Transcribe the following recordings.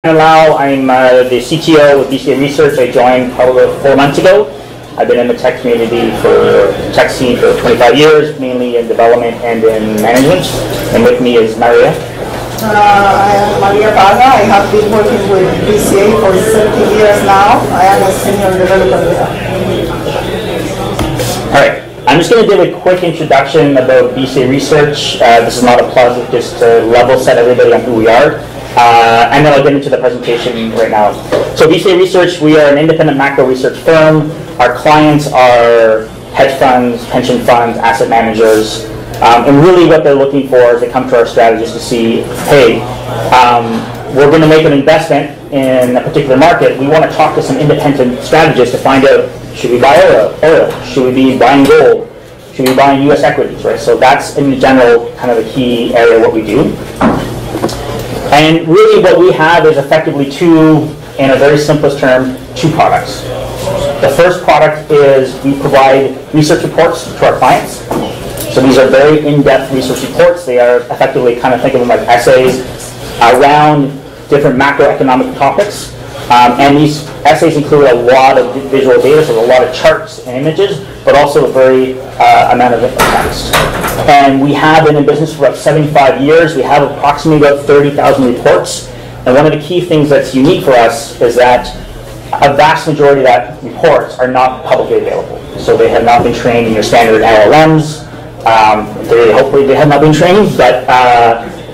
Shannon Lal. I'm the CTO with BCA Research. I joined probably 4 months ago. I've been in the tech community tech scene for 25 years, mainly in development and in management. And with me is Maria. I am Maria Parra. I have been working with BCA for 17 years now. I am a senior developer there. All right. I'm just going to give a quick introduction about BCA Research. This is not a plug, just to level set everybody on who we are. And then I'll get into the presentation right now. So BCA Research, we are an independent macro research firm. Our clients are hedge funds, pension funds, asset managers. And really what they're looking for is they come to our strategists to see, hey, we're going to make an investment in a particular market. We want to talk to some independent strategists to find out, should we buy oil? Should we be buying gold? Should we be buying U.S. equities, right? So that's in general kind of a key area of what we do. And really what we have is effectively in a very simplest term, two products. The first product is we provide research reports to our clients. So these are very in-depth research reports. They are effectively, kind of think of them like essays around different macroeconomic topics. And these essays include a lot of visual data, so a lot of charts and images, but also a very amount of text. And we have been in business for about 75 years. We have approximately about 30,000 reports. And one of the key things that's unique for us is that a vast majority of that reports are not publicly available. So they have not been trained in your standard LLMs. Hopefully they have not been trained, but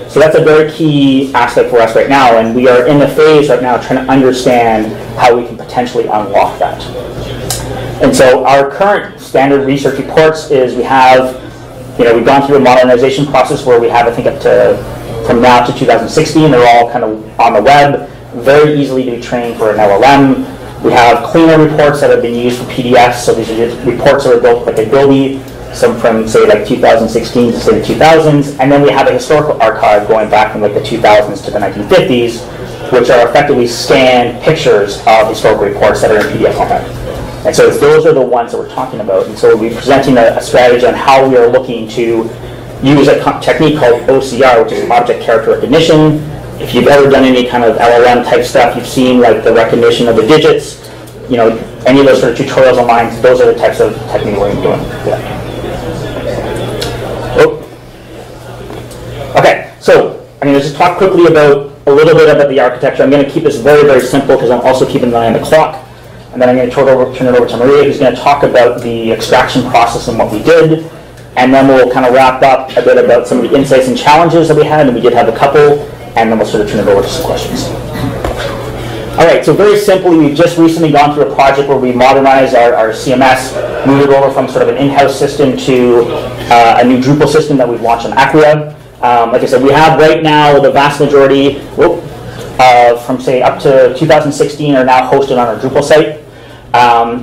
so that's a very key aspect for us right now, and we are in the phase right now trying to understand how we can potentially unlock that. And so our current standard research reports is we've gone through a modernization process where we have, I think, from now to 2016, they're all kind of on the web, very easily to be trained for an LLM. We have cleaner reports that have been used for PDFs, so these are just reports that are built like Adobe, some from, say, like 2016 to, say, the 2000s, and then we have a historical archive going back from, like, the 2000s to the 1950s, which are effectively scanned pictures of historical reports that are in PDF format. And so those are the ones that we're talking about. And so we'll be presenting a strategy on how we are looking to use a technique called OCR, which is object character recognition. If you've ever done any kind of LLM type stuff, you've seen, like, the recognition of the digits, any of those sort of tutorials online, those are the types of technique we're doing. Yeah. Okay, so I'm going to just talk quickly about a little bit about the architecture. I'm going to keep this very, very simple because I'm also keeping an eye on the clock. And then I'm going to turn it over to Maria, who's going to talk about the extraction process and what we did. And then we'll kind of wrap up a bit about some of the insights and challenges that we had, and we did have a couple, and then we'll sort of turn it over to some questions. All right, so very simply, we've just recently gone through a project where we modernized our CMS, moved it over from sort of an in-house system to a new Drupal system that we've launched on AcroWeb. Like I said, we have right now the vast majority, from say up to 2016, are now hosted on our Drupal site.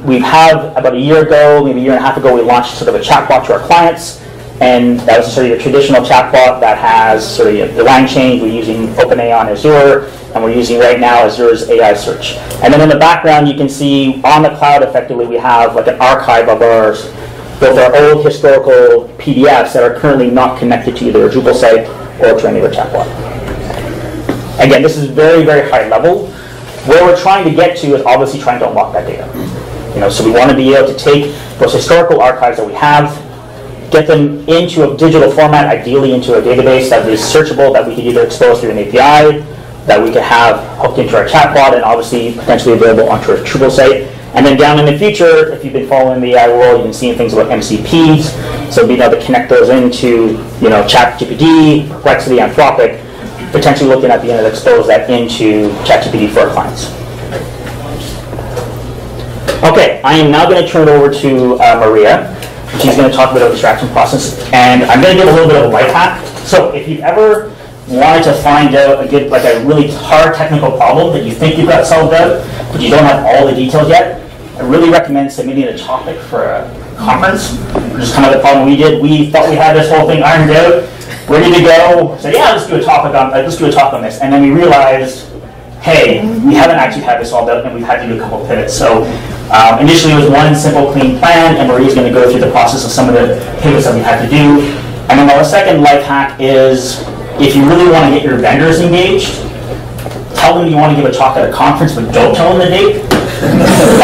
We have about a year ago, maybe a year and a half ago, we launched sort of a chatbot to our clients, and that was sort of your traditional chatbot that has sort of the line change. We're using OpenAI on Azure, and we're using right now Azure's AI search. And then in the background, you can see on the cloud, effectively, we have like an archive of both our old historical PDFs that are currently not connected to either a Drupal site or to any other chatbot. Again, this is very, very high level. Where we're trying to get to is obviously trying to unlock that data. So we want to be able to take those historical archives that we have, get them into a digital format, ideally into a database that is searchable, that we could either expose through an API, that we could have hooked into our chatbot, and obviously potentially available onto our Drupal site. And then down in the future, if you've been following the AI world, you've been seeing things about MCPs, so being able to connect those into ChatGPT, Perplexity, Anthropic, potentially looking at being able to expose that into ChatGPT for our clients. Okay, I am now going to turn it over to Maria. She's going to talk about the extraction process, and I'm going to give a little bit of a life hack. So if you've ever wanted to find out a really hard technical problem that you think you've got solved out, but you don't have all the details yet, I really recommend submitting a topic for a conference, which is kind of the problem we did. We thought we had this whole thing ironed out, ready to go. So yeah, let's do a talk on this. And then we realized, hey, we haven't actually had this all done, and we've had to do a couple of pivots. So initially it was one simple, clean plan, and Maria's going to go through the process of some of the pivots that we had to do. And then the second life hack is, if you really want to get your vendors engaged, tell them you want to give a talk at a conference, but don't tell them the date.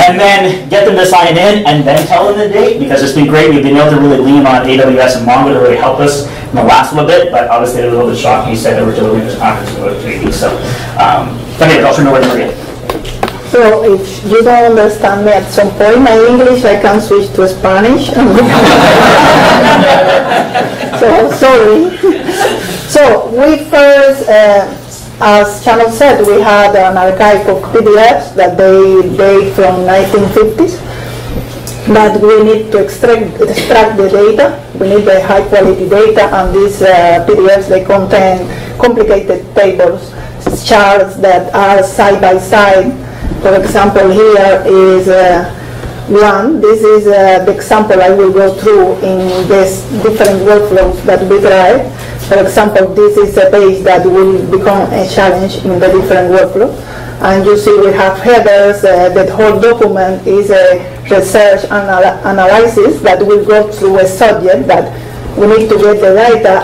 And then get them to sign in, and then tell them the date, because it's been great. We've been able to really lean on AWS and Mongo to really help us in the last little bit, but obviously it was a little bit shocking. You said that we're delivering this conference in about 3 weeks. So, anyway, I'll turn it over to Maria. So if you don't understand me at some point, my English, I can switch to Spanish. So, sorry. So we first, as Shannon said, we had an archive of PDFs that they date from 1950s. But we need to extract the data. We need the high quality data, and these PDFs, they contain complicated tables, charts that are side by side. For example, here is one. This is the example I will go through in these different workflows that we tried. For example, this is a page that will become a challenge in the different workflows. And you see we have headers. That whole document is a research analysis that will go through a subject that we need to get the data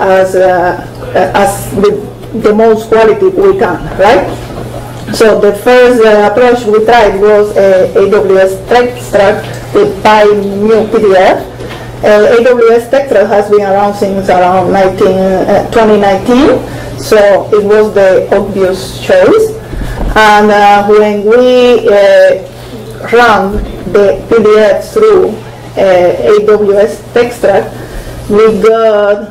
as with the most quality we can, right? So the first approach we tried was AWS Textract with PyMu-PDF. AWS Textract has been around since around 2019, so it was the obvious choice. And when we run the PDF through AWS Textract, we got,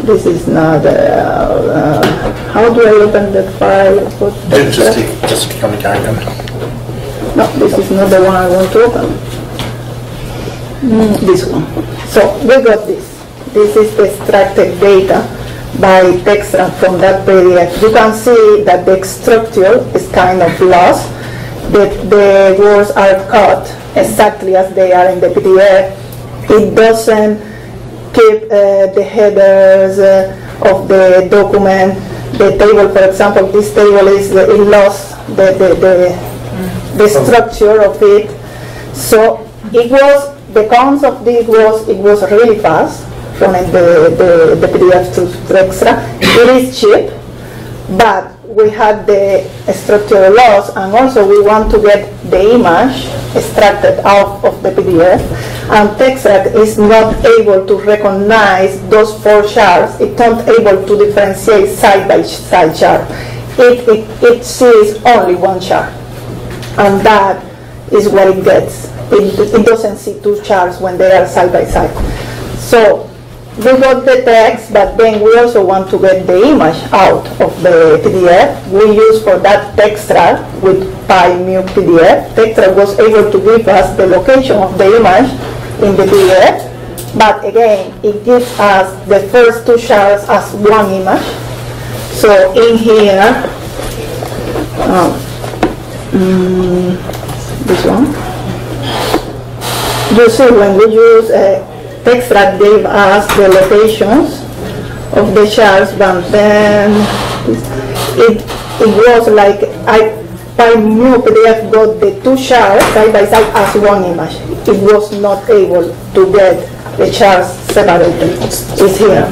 this is not, how do I open the file? Just click on the icon. No, this is not the one I want to open. This one. So we got this. This is the extracted data by Textract from that PDF. You can see that the structure is kind of lost. The words are cut exactly as they are in the PDF. It doesn't keep the headers of the document. The table, for example, this table is it lost the structure of it. So it was, the cons of this was it was really fast from the PDF to Textract. It is cheap, but we had the structural loss, and also we want to get the image extracted out of the PDF, and Textract is not able to recognize those 4 charts. It's not able to differentiate side by side chart. It sees only 1 chart, and that is what it gets. It doesn't see 2 charts when they are side by side. So we got the text, but then we also want to get the image out of the PDF. We use for that Textract with PyMu-PDF. Textract was able to give us the location of the image in the PDF, but again, it gives us the first 2 charts as 1 image. So in here, this one, you see when we use Textract gave us the locations of the charts, but then it was like PyMu-PDF got the 2 charts side by side as 1 image. It was not able to get the charts separated. It's here.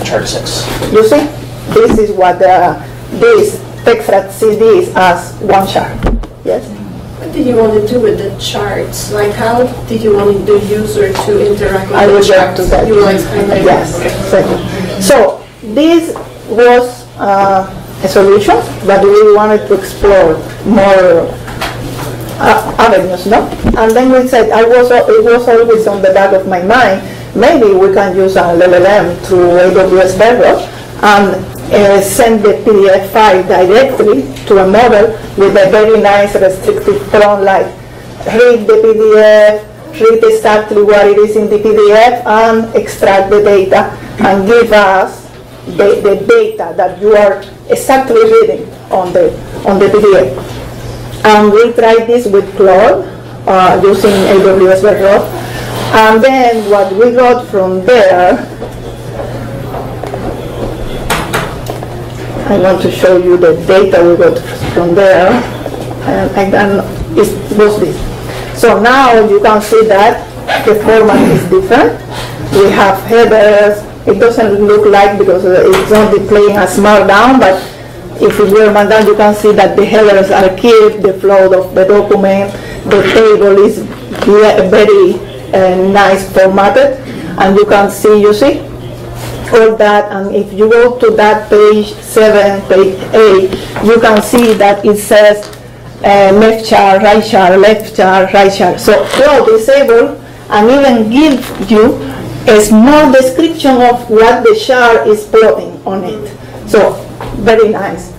Chart 6. You see? This is what this Textract sees this as 1 chart. Yes? What did you want to do with the charts? Like, how did you want the user to interact with I will the get charts? to that. You will explain that? Yes. So this was a solution, but we wanted to explore more avenues, no? And then we said, it was always on the back of my mind, maybe we can use an LLM through AWS Bedrock and send the PDF file directly to a model with a very nice restrictive prompt like read the PDF, read exactly what it is in the PDF, and extract the data and give us the data that you are exactly reading on the PDF. And we tried this with Claude using AWS Bedrock. And then what we got from there, I want to show you the data we got from there, and it was this. So now you can see that the format is different. We have headers. It doesn't look like, because it's not displaying as markdown, but If you will down, you can see that the headers are kept, the flow of the document, the table is very nice formatted, and you can see, all that. And if you go to that page 7, page 8, you can see that it says left chart, right chart, left chart, right chart. So Claude is able and even give you a small description of what the chart is plotting on it. So very nice.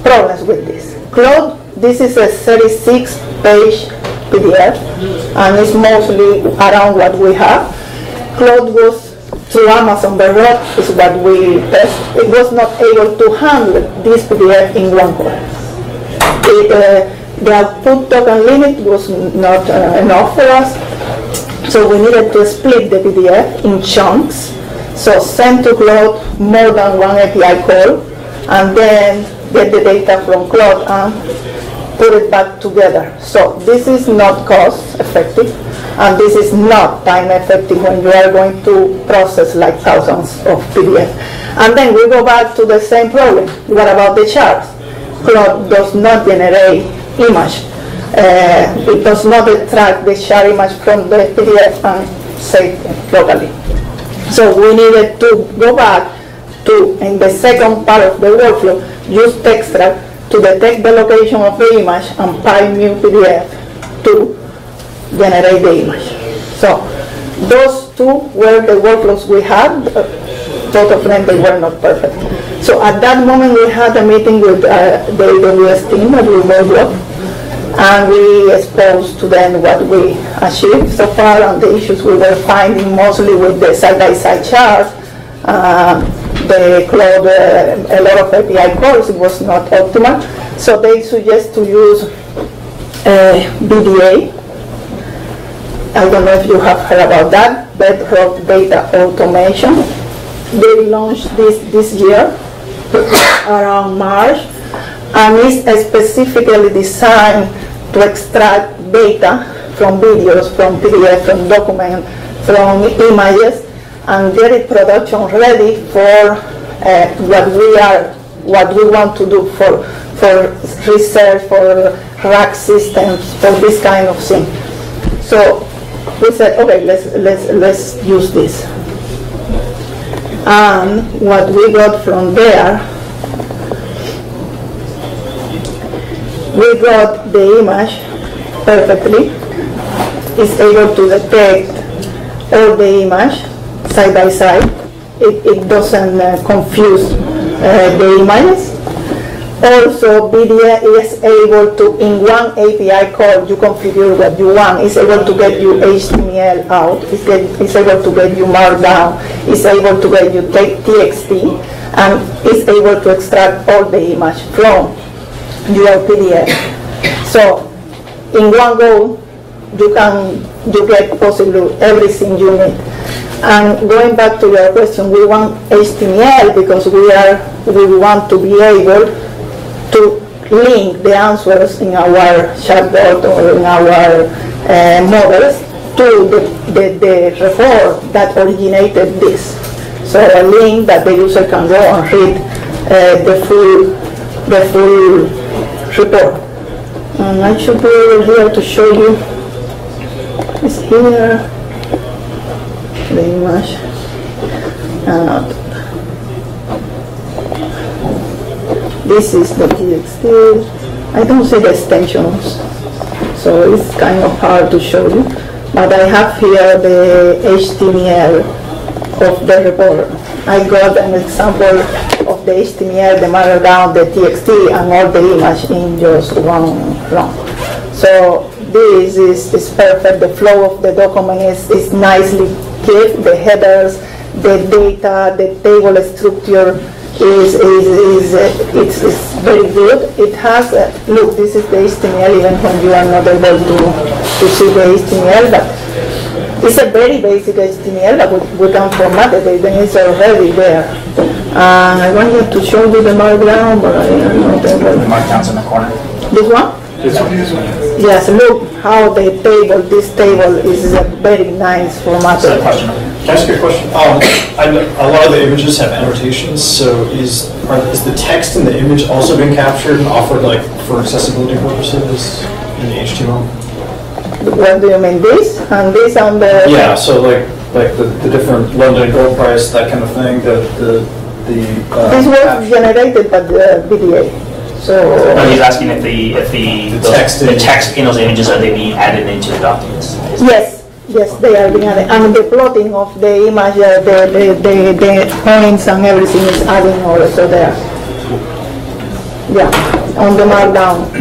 Problems with this. Claude, this is a 36-page PDF, and it's mostly around what we have. Claude was through Amazon Bedrock is what we test. It was not able to handle this PDF in one call. The output token limit was not enough for us, so we needed to split the PDF in chunks. So send to Claude more than one API call, and then get the data from Claude and put it back together. So this is not cost effective, and this is not time effective when you are going to process like thousands of PDF. And then we go back to the same problem. What about the charts? Claude does not generate image. It does not extract the chart image from the PDF and save it locally. So we needed to go back to, in the second part of the workflow, use Textract to detect the location of the image and pipe new PDF to generate the image. So those two were the workflows we had. Both of them, they were not perfect. So at that moment, we had a meeting with the AWS team that we worked with, and we exposed to them what we achieved so far and the issues we were finding, mostly with the side-by-side charts. The Claude, a lot of API calls, it was not optimal. So they suggest to use BDA. I don't know if you have heard about that, Bedrock Data Automation. They launched this year, around March, and it's specifically designed to extract data from videos, from PDF, from documents, from images, and get it production ready for what we want to do for research, for rack systems, for this kind of thing. So we said, okay, let's use this. And what we got from there, we got the image perfectly. It's able to detect all the image side by side. It doesn't confuse the images. Also, BDA is able to, in one API call, you configure what you want. It's able to get you HTML out. It's able to get you Markdown. It's able to get you TXT, and it's able to extract all the image from your PDF. So, in one go, you get possibly everything you need. And going back to your question, we want HTML because we want to be able to link the answers in our chatbot or in our models to the report that originated this. So a link that the user can go and read the full report. And I should be over here to show you. It's here, the image. This is the TXT. I don't see the extensions, so it's kind of hard to show you. But I have here the HTML of the report. I got an example of the HTML, the Markdown, the TXT, and all the image in just one run. So this is perfect. The flow of the document is nicely kept. The headers, the data, the table structure is very good. It has, look, this is the HTML even when you are not able to see the HTML, but it's a very basic HTML that we can format it, then it's already there. I wanted to show you the Markdown, but I don't know. The Markdown's in the corner. This one? Yes, look how this table is a very nice format. Can I ask you a question? A lot of the images have annotations, so is the text in the image also being captured and offered like for accessibility purposes in the HTML? What do you mean, this? And this on the... Yeah, so like the different London gold price, that kind of thing, this was generated by the BDA. So he's asking if the text in those images, are they being added into the documents? Yes, they are being added. And the plotting of the image, the points and everything is adding also there. Yeah, on the markdown.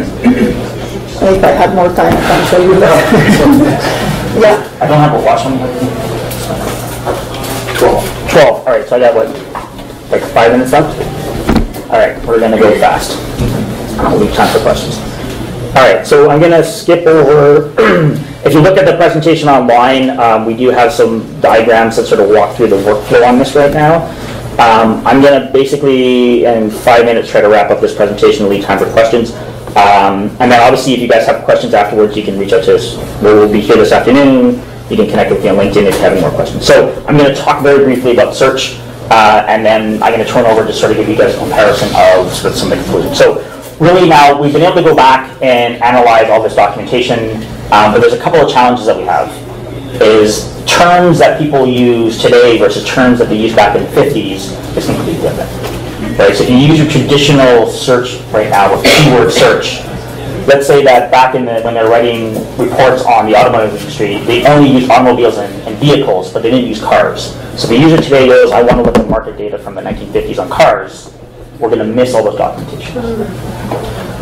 If I had more time, I can show you that. Yeah. I don't have a watch on. 12. All right, so I got what, like 5 minutes left? All right, we're gonna go fast. We'll leave time for questions. All right, so I'm gonna skip over, if you look at the presentation online, we do have some diagrams that sort of walk through the workflow on this right now. I'm gonna basically, in 5 minutes, try to wrap up this presentation and leave time for questions. And then obviously if you guys have questions afterwards, you can reach out to us. We'll be here this afternoon. You can connect with me on LinkedIn if you have any more questions. So I'm going to talk very briefly about search, and then I'm going to turn over to sort of give you guys a comparison of sort of some of the conclusions. So really now we've been able to go back and analyze all this documentation, but there's a couple of challenges that we have. Is terms that people use today versus terms that they used back in the 50s is completely different. Right, so if you use your traditional search right now with keyword search, let's say that back in when they're writing reports on the automotive industry, they only used automobiles and vehicles, but they didn't use cars. So if a user today goes, I want to look at market data from the 1950s on cars, we're going to miss all those documentation.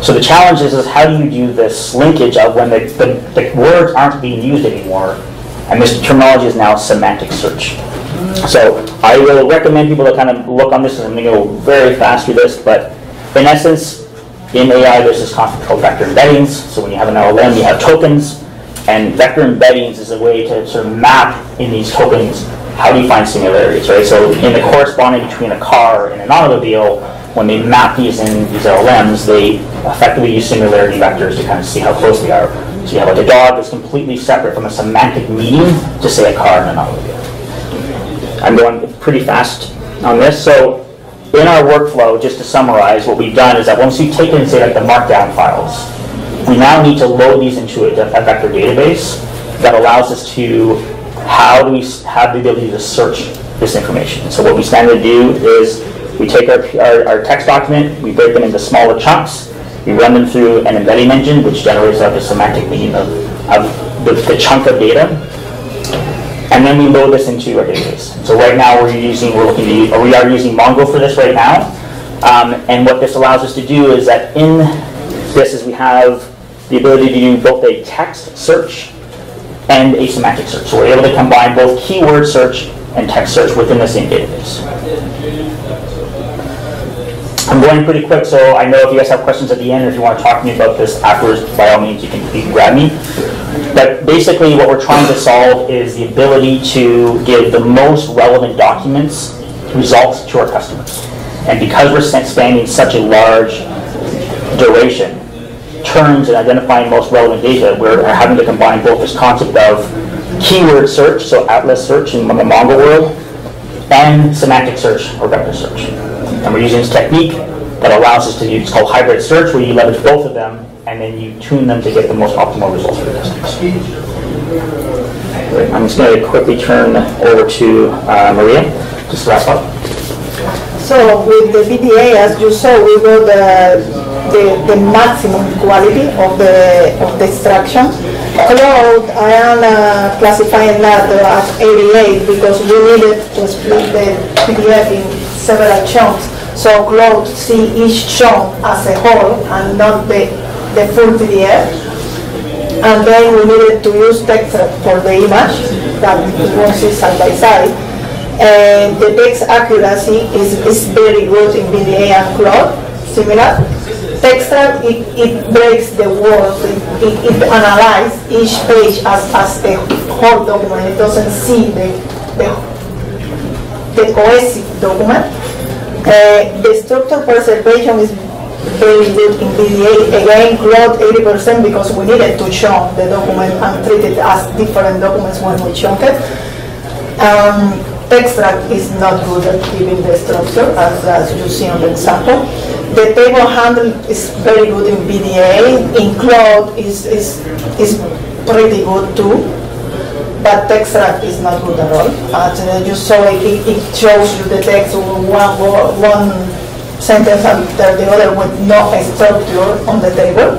So the challenge is how do you do this linkage of when the words aren't being used anymore, and this terminology is now semantic search. So I will recommend people to kind of look on this, and I'm going to go very fast through this, but in essence, in AI there's this concept called vector embeddings. So when you have an LLM, you have tokens, and vector embeddings is a way to sort of map in these tokens, how do you find similarities, right? So in the corresponding between a car and an automobile, when they map these in these LLMs, they effectively use similarity vectors to kind of see how close they are. So you have like a dog that's completely separate from a semantic meaning to say a car and an automobile. I'm going pretty fast on this. So in our workflow, just to summarize, what we've done is that once we've taken, say, like the markdown files, we now need to load these into a vector database that allows us to, how do we have the ability to search this information? So what we stand to do is we take our text document, we break them into smaller chunks, we run them through an embedding engine, which generates out the semantic meaning of the chunk of data. And then we load this into our database. So right now we are using Mongo for this right now. And what this allows us to do is that in this is we have the ability to do both a text search and a semantic search. So we're able to combine both keyword search and text search within the same database. I'm going pretty quick, so I know if you guys have questions at the end, or if you want to talk to me about this afterwards, by all means, you can grab me. But basically what we're trying to solve is the ability to give the most relevant documents results to our customers. And because we're spanning such a large duration, terms and identifying most relevant data, we're having to combine both this concept of keyword search, so atlas search in the Mongo world, and semantic search or vector search. And we're using this technique that allows us to use, it's called hybrid search, where you leverage both of them and then you tune them to get the most optimal results for your customers. I'm just going to quickly turn over to Maria, just to wrap up. So with the BDA, as you saw, we got the maximum quality of the extraction. Cloud, I am classifying that as 88 because we needed to split the PDF in several chunks. So Cloud see each chunk as a whole and not the full PDF. And then we needed to use text for the image that we won't see side by side. And the text accuracy is very good in BDA and Cloud, similar. Textile, it breaks the words, it analyzes each page as a whole document. It doesn't see the cohesive document. The structure preservation very good in BDA. Again, Claude 80% because we needed to chunk the document and treat it as different documents when we chunk it. Extract is not good at giving the structure, as you see on the example. The table handle is very good in BDA. In Claude is pretty good too, but extract is not good at all. As you saw, it shows you the text one sentence after the other with no structure on the table.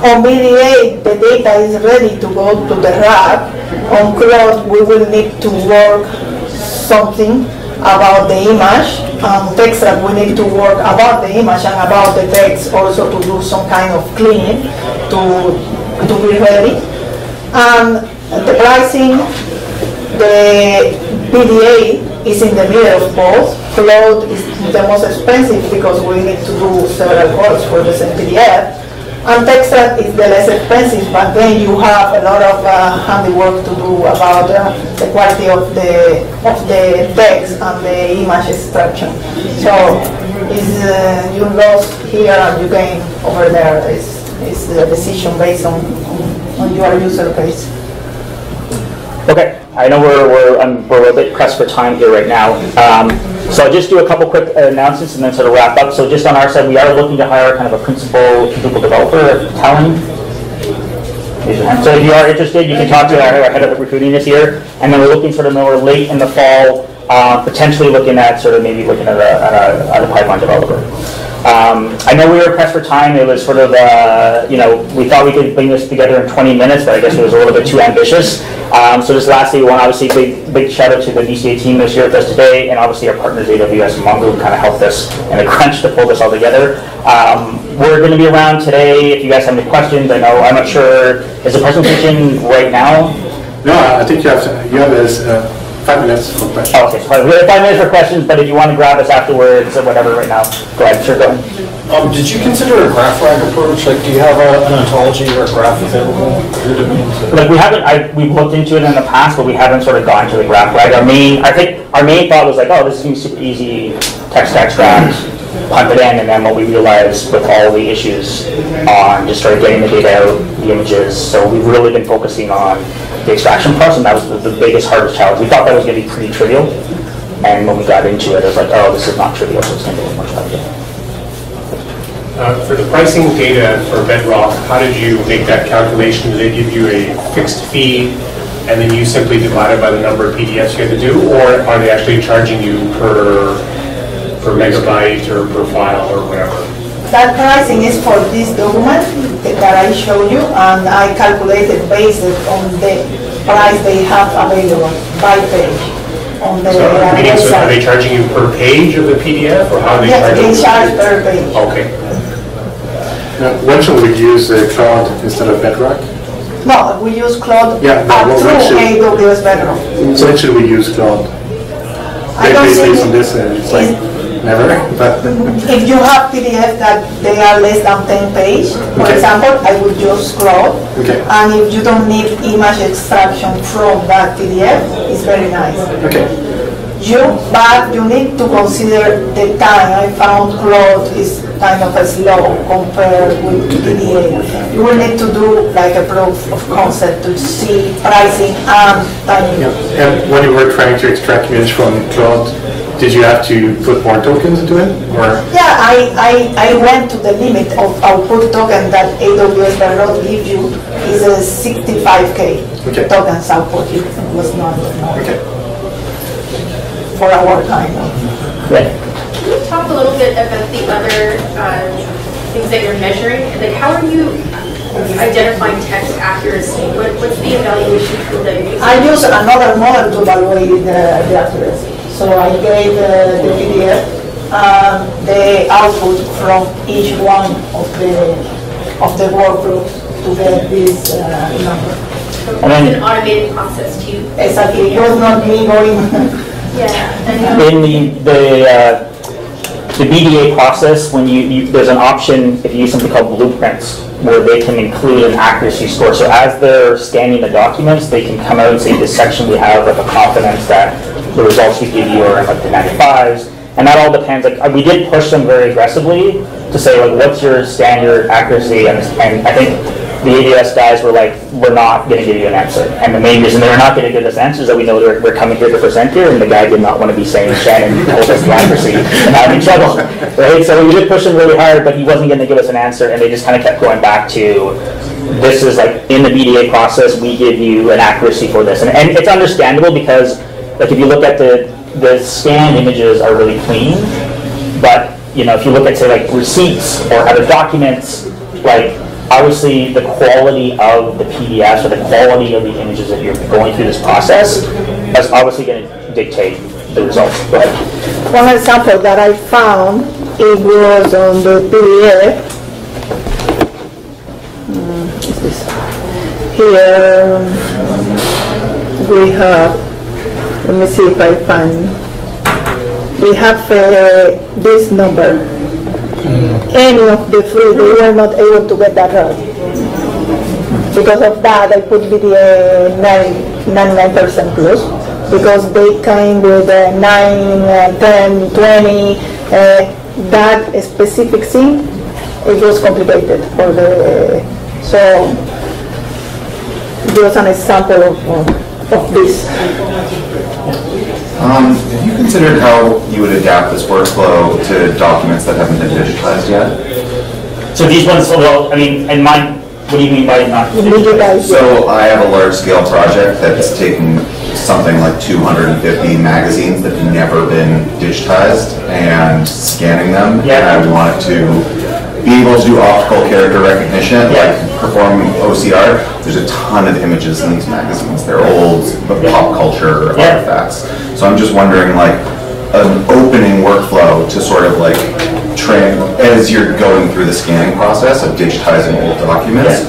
On BDA, the data is ready to go to the RAP. On Claude, we will need to work something about the image. On Textract, we need to work about the image and about the text also to do some kind of cleaning to be ready. And the pricing, the BDA is in the middle of both. Claude is the most expensive because we need to do several calls for the same PDF. And Textract is the less expensive, but then you have a lot of handiwork to do about the quality of the text and the image extraction. So you lost here and you gain over there. It's the decision based on your user base. Okay, I know we're a bit pressed for time here right now. So I'll just do a couple quick announcements and then sort of wrap up. So just on our side, we are looking to hire kind of a principal Drupal developer, Talon. So if you are interested, you can talk to our head of recruiting this year. And then we're looking sort of more late in the fall, potentially looking at sort of maybe looking at a Python developer. I know we were pressed for time. It was sort of, we thought we could bring this together in 20 minutes, but I guess it was a little bit too ambitious. So just lastly, we want to obviously big shout out to the BCA team that's here with us today, and obviously our partners AWS and Mongo who kind of helped us in a crunch to pull this all together. We're going to be around today if you guys have any questions. I know, I'm not sure, is the presentation right now? No, I think you have 5 minutes for questions. Oh, okay, so we have 5 minutes for questions, but if you want to grab us afterwards or whatever right now, go ahead, sure, go ahead. Did you consider a graph rag approach? Like, do you have an ontology or a graph available? Like we haven't, we've looked into it in the past, but we haven't sort of gone to the graph rag. I think our main thought was like, oh, this is going to be super easy, text to extract, punt it in, and then what we realized with all the issues on just started getting the data out, the images, so we've really been focusing on the extraction process, and that was the biggest, hardest challenge. We thought that was going to be pretty trivial, and when we got into it, it was like, oh, this is not trivial, so it's going to be much better. For the pricing data for Bedrock, how did you make that calculation? Did they give you a fixed fee, and then you simply divide it by the number of PDFs you had to do, or are they actually charging you per megabyte or per file or whatever? That pricing is for this document that I showed you, and I calculated based on the price they have available by page on the So are they website. charging you per page of the PDF, or how are they Yes, charging they you? charge per page. Okay. When should we use Cloud instead of Bedrock? No, we use Claude Yeah, no, up when through should- AWS Bedrock. So when should we use Cloud? I don't Based think on this, it's like never. But if you have PDF that they are less than 10 pages, for Okay. example, I would use Claude. Okay. And if you don't need image extraction from that PDF, it's very nice. okay. But you need to consider the time. I found Claude is kind of slow compared with PDA. You will need to do like a proof of concept to see pricing and timing. Yeah. And when you were trying to extract image from Cloud, did you have to put more tokens into it, or? Yeah, I went to the limit of output token that AWS Bedrock gives you is a 65K Okay. tokens output. It was not Okay. for our time. Yeah. Can you talk a little bit about the other things that you're measuring? Like, how are you identifying text accuracy? What's the evaluation tool that you're using? I use another model to evaluate the accuracy. So I gave the PDF the output from each one of the workflows to get this number. And then- It's an automated process too. Exactly. It was not me going. Yeah. In the BDA process, when there's an option if you use something called blueprints, where they can include an accuracy score. So as they're scanning the documents, they can come out and say, this section we have like a confidence that the results we give you are in like the 95s. And that all depends. Like we did push them very aggressively to say, like, what's your standard accuracy? And I think the AWS guys were like, we're not going to give you an answer. And the main reason they're not going to give us answers is that we know we're coming here to present here, and the guy did not want to be saying Shannon told us the accuracy, and I'm in trouble, right? So we did push him really hard, but he wasn't going to give us an answer, and they just kind of kept going back to, this is like, in the BDA process, we give you an accuracy for this. And it's understandable because, like, if you look at the scanned images are really clean, but, you know, if you look at, say, like, receipts or other documents, like, obviously the quality of the PDFs or the quality of the images that you're going through this process is obviously going to dictate the results. Go ahead. One example that I found, it was on the PDF. Is this? Here we have, let me see if I find, we have this number. Any of the three, they were not able to get that right. Because of that, I put BDA 99% plus, because they came with 9, 10, 20, that specific thing, it was complicated for the, so just an example of this. Have you considered how you would adapt this workflow to documents that haven't been digitized yet? So these ones, well, I mean, and mine, what do you mean by not digitized? So I have a large-scale project that's taking something like 250 magazines that have never been digitized and scanning them, and I want to be able to do optical character recognition, like perform OCR. There's a ton of images in these magazines. They're old, but pop culture artifacts. So I'm just wondering, like, an opening workflow to sort of like train as you're going through the scanning process of digitizing old documents.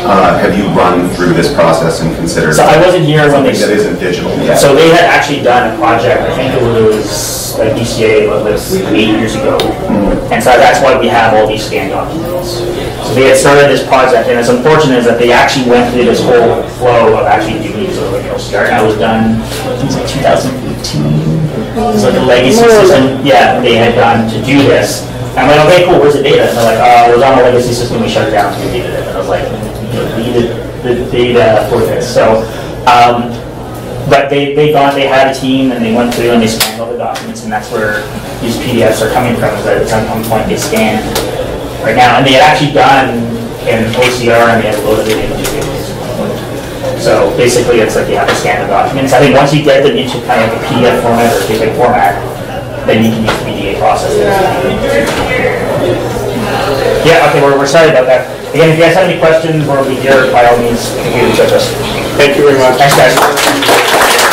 Have you run through this process and considered? So I wasn't here when they. That isn't digital yet. So they had actually done a project. I think it was like BCA, but it was 8 years ago, and so that's why we have all these scanned documents. So they had started this project, and it's unfortunate is that they actually went through this whole flow of actually doing sort of like OCR, and that was done. I think it was like 2018. So the legacy system, they had done to do this. I'm like, okay, cool. Where's the data? And they're like, it was on a legacy system. We shut it down to we needed it. And I was like, we needed the data for this. So, but they had a team and they went through and they scanned all the documents, and that's where these PDFs are coming from. Is that at some point they scanned right now, and they had actually done an OCR and they had loaded it into images. So basically, it's like you have to scan the documents. I think once you get them into kind of a PDF format or JPEG format, then you can use the BDA process. Yeah, okay, we're sorry about that. Again, if you guys have any questions or we hear, by all means, you can reach out to us. Thank you very much. Thanks, guys.